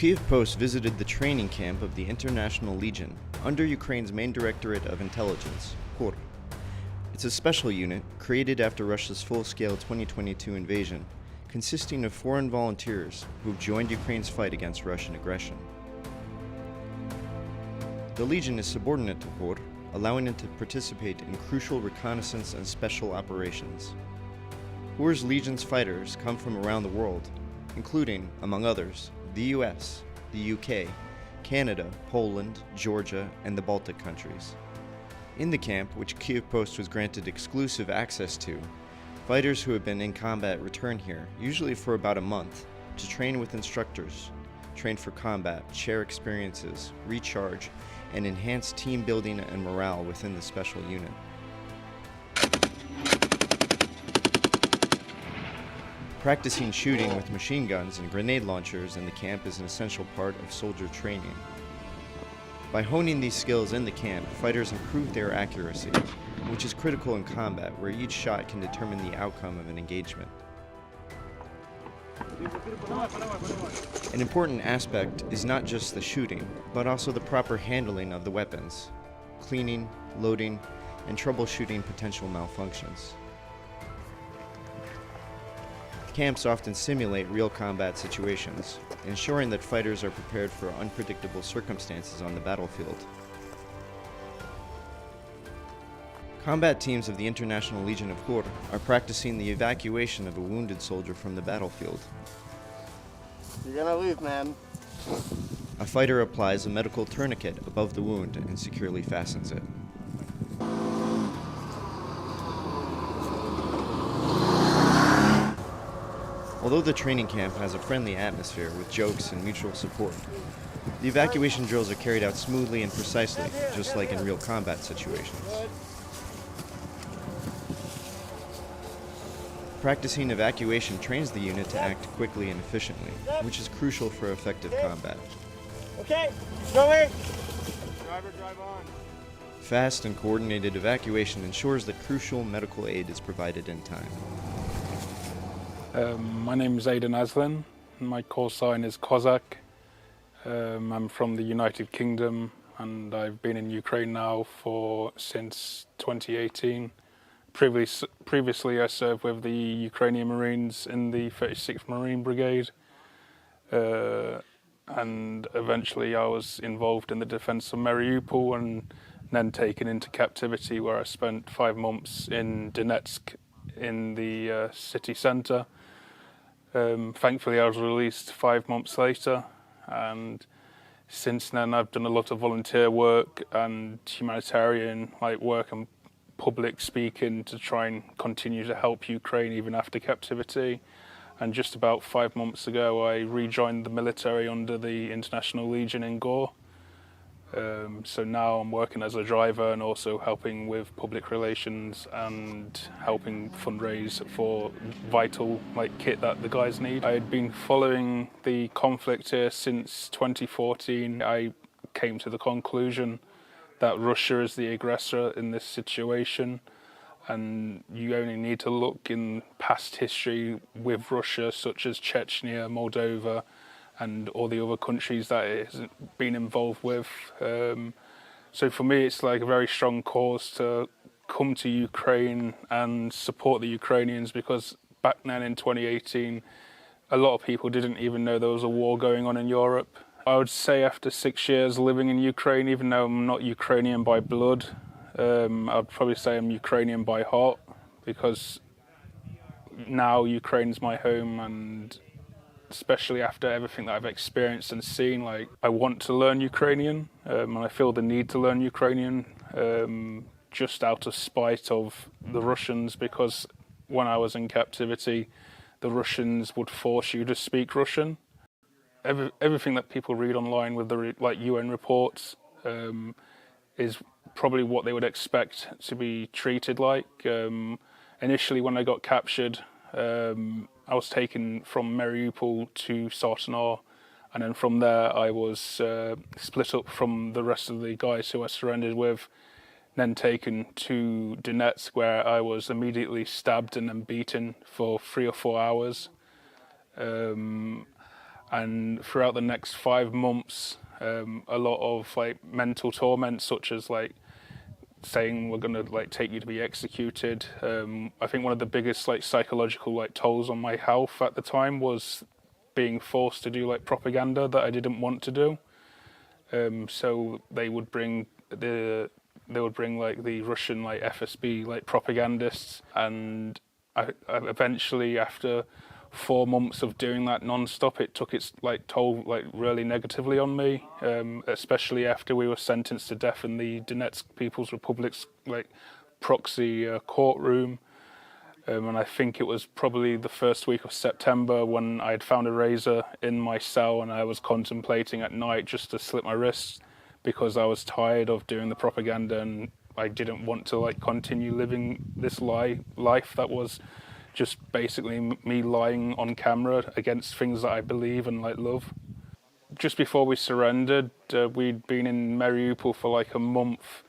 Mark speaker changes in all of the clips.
Speaker 1: Kyiv Post visited the training camp of the International Legion under Ukraine's main Directorate of Intelligence, GUR. It's a special unit created after Russia's full-scale 2022 invasion, consisting of foreign volunteers who've joined Ukraine's fight against Russian aggression. The Legion is subordinate to GUR, allowing it to participate in crucial reconnaissance and special operations. GUR's Legion's fighters come from around the world, including, among others, the US, the UK, Canada, Poland, Georgia, and the Baltic countries. In the camp, which Kyiv Post was granted exclusive access to, fighters who have been in combat return here, usually for about a month, to train with instructors, train for combat, share experiences, recharge, and enhance team building and morale within the special unit. Practicing shooting with machine guns and grenade launchers in the camp is an essential part of soldier training. By honing these skills in the camp, fighters improve their accuracy, which is critical in combat, where each shot can determine the outcome of an engagement. An important aspect is not just the shooting, but also the proper handling of the weapons, cleaning, loading, and troubleshooting potential malfunctions. Camps often simulate real combat situations, ensuring that fighters are prepared for unpredictable circumstances on the battlefield. Combat teams of the International Legion of GUR are practicing the evacuation of a wounded soldier from the battlefield.
Speaker 2: You're gonna leave, man.
Speaker 1: A fighter applies a medical tourniquet above the wound and securely fastens it. Although the training camp has a friendly atmosphere with jokes and mutual support, the evacuation drills are carried out smoothly and precisely, just like in real combat situations. Practicing evacuation trains the unit to act quickly and efficiently, which is crucial for effective combat.
Speaker 2: Okay, going. Driver, drive on.
Speaker 1: Fast and coordinated evacuation ensures that crucial medical aid is provided in time.
Speaker 3: My name is Aiden Aslin. My call sign is Kozak. I'm from the United Kingdom and I've been in Ukraine now since 2018. Previously I served with the Ukrainian Marines in the 36th Marine Brigade and eventually I was involved in the defence of Mariupol and then taken into captivity, where I spent 5 months in Donetsk in the city centre. Thankfully I was released 5 months later, and since then I've done a lot of volunteer work and humanitarian work and public speaking to try and continue to help Ukraine even after captivity. And just about 5 months ago I rejoined the military under the International Legion in GUR. So now I'm working as a driver and also helping with public relations and helping fundraise for vital kit that the guys need. I had been following the conflict here since 2014. I came to the conclusion that Russia is the aggressor in this situation, and you only need to look in past history with Russia, such as Chechnya, Moldova, and all the other countries that it has been involved with. So for me it's a very strong cause to come to Ukraine and support the Ukrainians, because back then in 2018 a lot of people didn't even know there was a war going on in Europe. I would say after 6 years living in Ukraine, even though I'm not Ukrainian by blood, I'd probably say I'm Ukrainian by heart, because now Ukraine's my home, and especially after everything that I've experienced and seen, I want to learn Ukrainian, and I feel the need to learn Ukrainian just out of spite of the Russians, because when I was in captivity, the Russians would force you to speak Russian. Everything that people read online with the UN reports is probably what they would expect to be treated like. Initially, when I got captured, I was taken from Mariupol to Sartanar, and then from there I was split up from the rest of the guys who I surrendered with, then taken to Donetsk, where I was immediately stabbed and then beaten for 3 or 4 hours. And throughout the next 5 months, a lot of like mental torment, such as like saying we're going to like take you to be executed. I think one of the biggest like psychological like tolls on my health at the time was being forced to do like propaganda that I didn't want to do. So they would bring like the Russian like FSB like propagandists, and I eventually, after 4 months of doing that non-stop, it took its like toll like really negatively on me, especially after we were sentenced to death in the Donetsk People's Republic's like proxy courtroom. And I think it was probably the first week of September when I had found a razor in my cell, and I was contemplating at night just to slit my wrists because I was tired of doing the propaganda, and I didn't want to like continue living this life that was just basically me lying on camera against things that I believe and like love. Just before we surrendered, we'd been in Mariupol for like a month,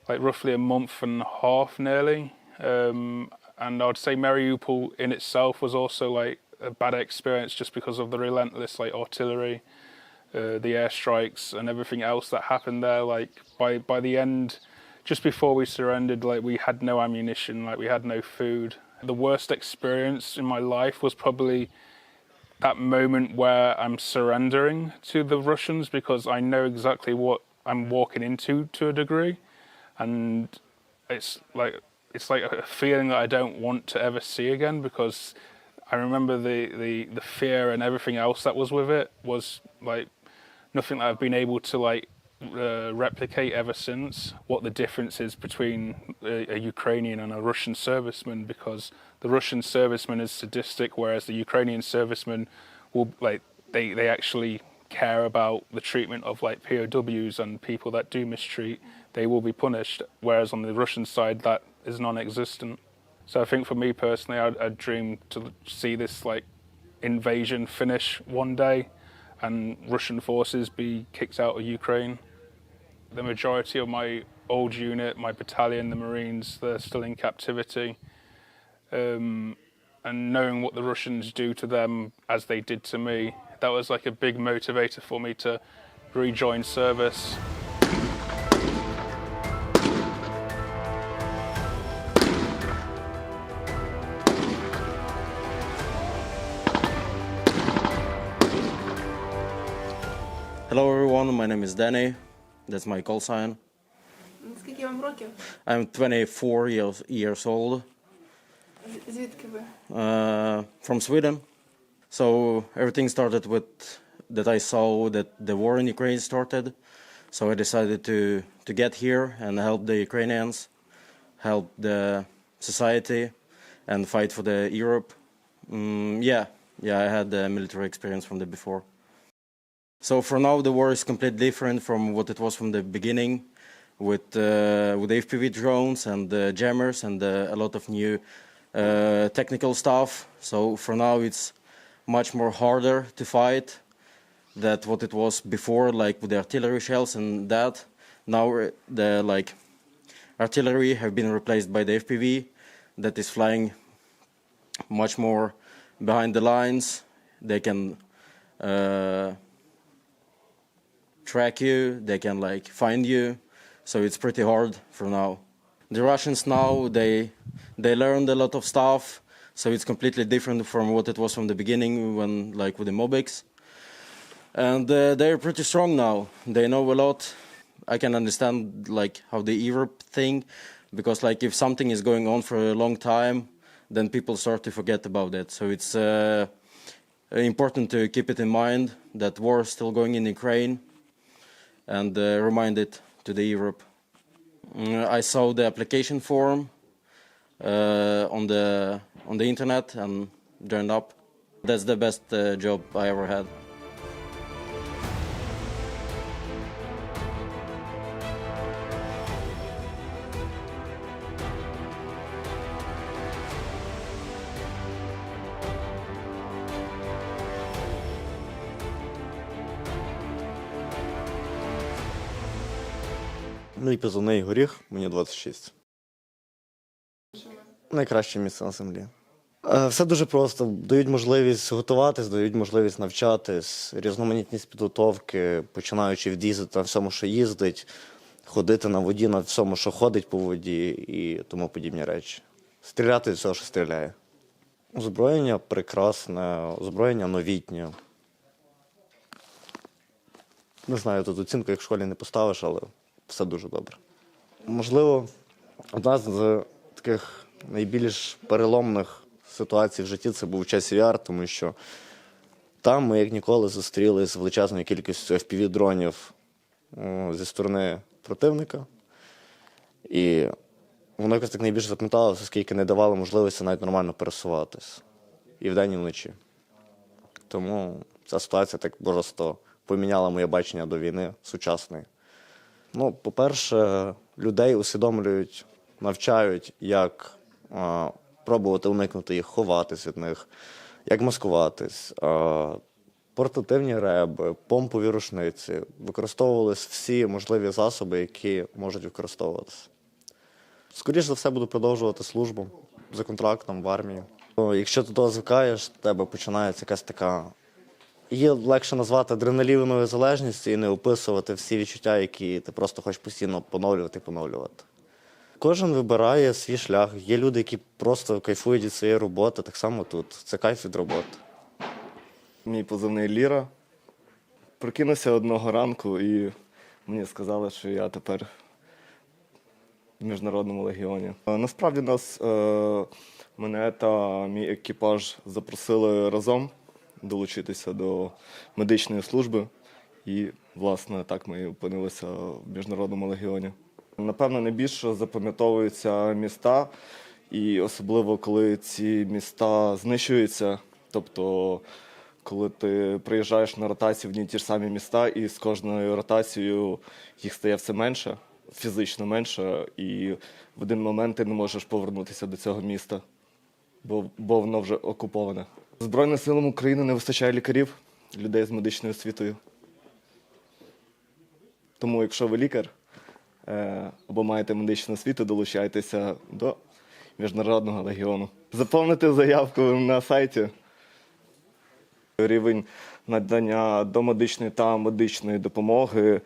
Speaker 3: like roughly a month and a half nearly. And I would say Mariupol in itself was also like a bad experience just because of the relentless like artillery, the airstrikes and everything else that happened there. Like by the end, just before we surrendered, like we had no ammunition, like we had no food. The worst experience in my life was probably that moment where I'm surrendering to the Russians, because I know exactly what I'm walking into to a degree, and it's like a feeling that I don't want to ever see again, because I remember the fear and everything else that was with it was like nothing that I've been able to like replicate ever since. What the difference is between a Ukrainian and a Russian serviceman, because the Russian serviceman is sadistic, whereas the Ukrainian serviceman will like they actually care about the treatment of like POWs and people that do mistreat. They will be punished, whereas on the Russian side that is non-existent. So I think for me personally, I'd dream to see this like invasion finish one day and Russian forces be kicked out of Ukraine. The majority of my old unit, my battalion, the Marines, they're still in captivity. And knowing what the Russians do to them as they did to me, that was like a big motivator for me to rejoin service.
Speaker 4: Hello everyone, my name is Danny. That's my call sign.
Speaker 5: Скільки вам років?
Speaker 4: I'm 24 years old.
Speaker 5: Звідки ви?
Speaker 4: From Sweden. So everything started with that I saw that the war in Ukraine started. So I decided to get here and help the Ukrainians, help the society, and fight for the Europe. I had the military experience from the before. So for now, the war is completely different from what it was from the beginning, with FPV drones and jammers and a lot of new technical stuff. So for now, it's much more harder to fight than what it was before, like with the artillery shells and that. Now the like artillery have been replaced by the FPV that is flying much more behind the lines. They can track you, they can like find you, so it's pretty hard for now. The Russians now, they learned a lot of stuff, so it's completely different from what it was from the beginning when like with the Mobics. And they're pretty strong now. They know a lot. I can understand like how the Europe thing, because like if something is going on for a long time, then people start to forget about it. So it's important to keep it in mind that war is still going in Ukraine, and remind it to the Europe. I saw the application form on the internet and joined up. That's the best job I ever had.
Speaker 6: Мій позивний Горіх, мені 26. Найкраще місце на землі. Все дуже просто. Дають можливість готуватись, дають можливість навчатись, різноманітність підготовки, починаючи від їздити на всьому, що їздить, ходити на воді, на всьому, що ходить по воді і тому подібні речі. Стріляти від всього, що стріляє. Озброєння прекрасне, озброєння новітнє. Не знаю, тут оцінку як в школі не поставиш, але все дуже добре. Можливо, одна з таких найбільш переломних ситуацій в житті – це був час ЮАР, тому що там ми як ніколи зустрілися з величезною кількістю FPV-дронів зі сторони противника. І воно якось так найбільше запам'яталося, оскільки не давало можливості навіть нормально пересуватись. І вдень, і вночі. Тому ця ситуація так просто поміняла моє бачення до війни сучасної. Ну, по-перше, людей усвідомлюють, навчають, як пробувати уникнути їх, ховатись від них, як маскуватись. Портативні реби, помпові рушниці. Використовувались всі можливі засоби, які можуть використовуватися. Скоріше за все, буду продовжувати службу за контрактом в армії. Якщо ти того звикаєш, в тебе починається якась така... Її легше назвати адреналіновою залежністю і не описувати всі відчуття, які ти просто хочеш постійно поновлювати і поновлювати. Кожен вибирає свій шлях. Є люди, які просто кайфують від своєї роботи, так само тут. Це кайф від роботи.
Speaker 7: Мій позивний Ліра. Прокинувся одного ранку і мені сказали, що я тепер в Міжнародному легіоні. Насправді мене та мій екіпаж запросили разом долучитися до медичної служби. І, власне, так ми і опинилися в Міжнародному легіоні. Напевно, найбільше запам'ятовуються міста, і особливо, коли ці міста знищуються. Тобто, коли ти приїжджаєш на ротацію в одні й ті ж самі міста, і з кожною ротацією їх стає все менше, фізично менше, і в один момент ти не можеш повернутися до цього міста, бо воно вже окуповане. Збройним силам України не вистачає лікарів, людей з медичною освітою. Тому, якщо ви лікар або маєте медичну освіту, долучайтеся до Міжнародного легіону. Заповнити заявку на сайті. Рівень надання домедичної та медичної допомоги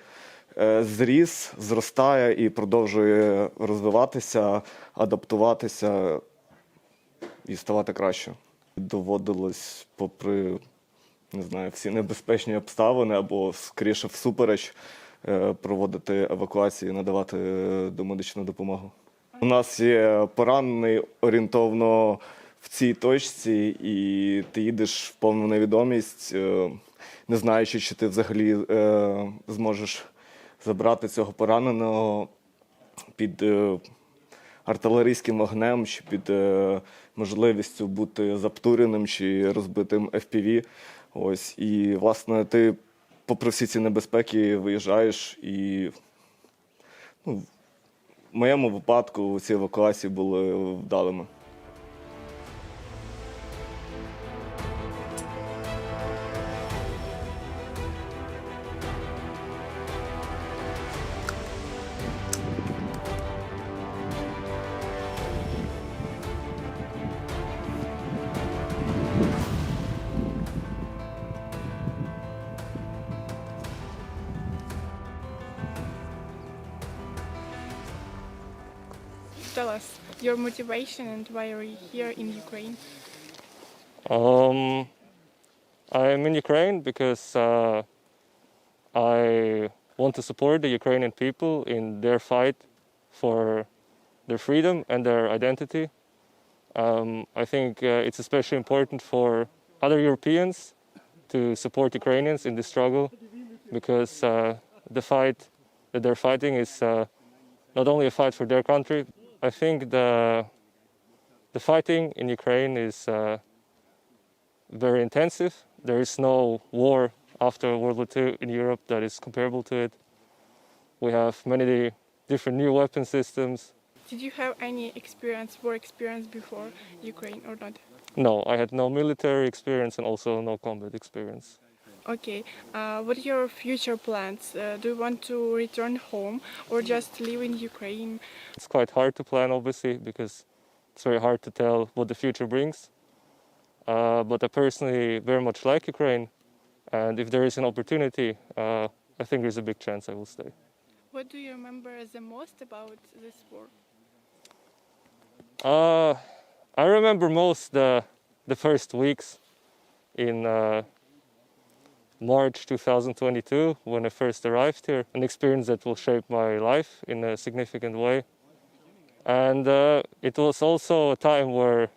Speaker 7: зріс, зростає і продовжує розвиватися, адаптуватися і ставати краще. Доводилось, попри, не знаю, всі небезпечні обставини або, скоріше, всупереч, проводити евакуації, надавати домедичну допомогу. У нас є поранений орієнтовно в цій точці, і ти їдеш в повну невідомість, не знаючи, чи ти взагалі зможеш забрати цього пораненого під артилерійським вогнем, чи під можливістю бути заптуреним чи розбитим FPV. Ось. І, власне, ти попри всі ці небезпеки виїжджаєш і, в моєму випадку ці евакуації були вдалими.
Speaker 5: Tell us your motivation and why are you here in Ukraine?
Speaker 8: I'm in Ukraine because I want to support the Ukrainian people in their fight for their freedom and their identity. I think it's especially important for other Europeans to support Ukrainians in this struggle because the fight that they're fighting is not only a fight for their country. I think the fighting in Ukraine is very intensive. There is no war after World War II in Europe that is comparable to it. We have many different new weapon systems.
Speaker 5: Did you have any war experience before Ukraine or not?
Speaker 8: No, I had no military experience and also no combat experience.
Speaker 5: Okay. What are your future plans? Do you want to return home or just live in Ukraine?
Speaker 8: It's quite hard to plan, obviously, because it's very hard to tell what the future brings. but I personally very much like Ukraine, and if there is an opportunity, I think there's a big chance I will stay.
Speaker 5: What do you remember the most about this war?
Speaker 8: I remember most the first weeks in March 2022 when I first arrived here, an experience that will shape my life in a significant way. And it was also a time where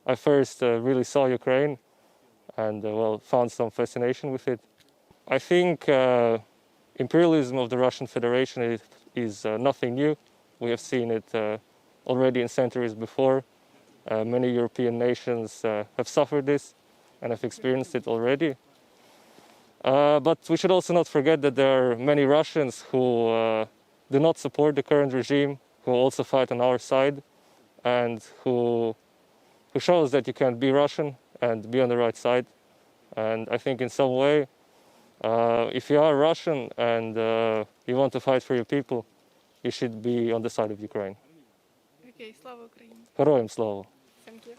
Speaker 8: I first really saw Ukraine and found some fascination with it. I think imperialism of the Russian Federation is nothing new. We have seen it already in centuries before. Many European nations have suffered this and have experienced it already. But we should also not forget that there are many Russians who do not support the current regime, who also fight on our side, and who shows that you can be Russian and be on the right side. And I think in some way, if you are Russian and you want to fight for your people, you should be on the side of Ukraine.
Speaker 5: Okay, слава Україні.
Speaker 8: Героям слава!
Speaker 5: Thank you.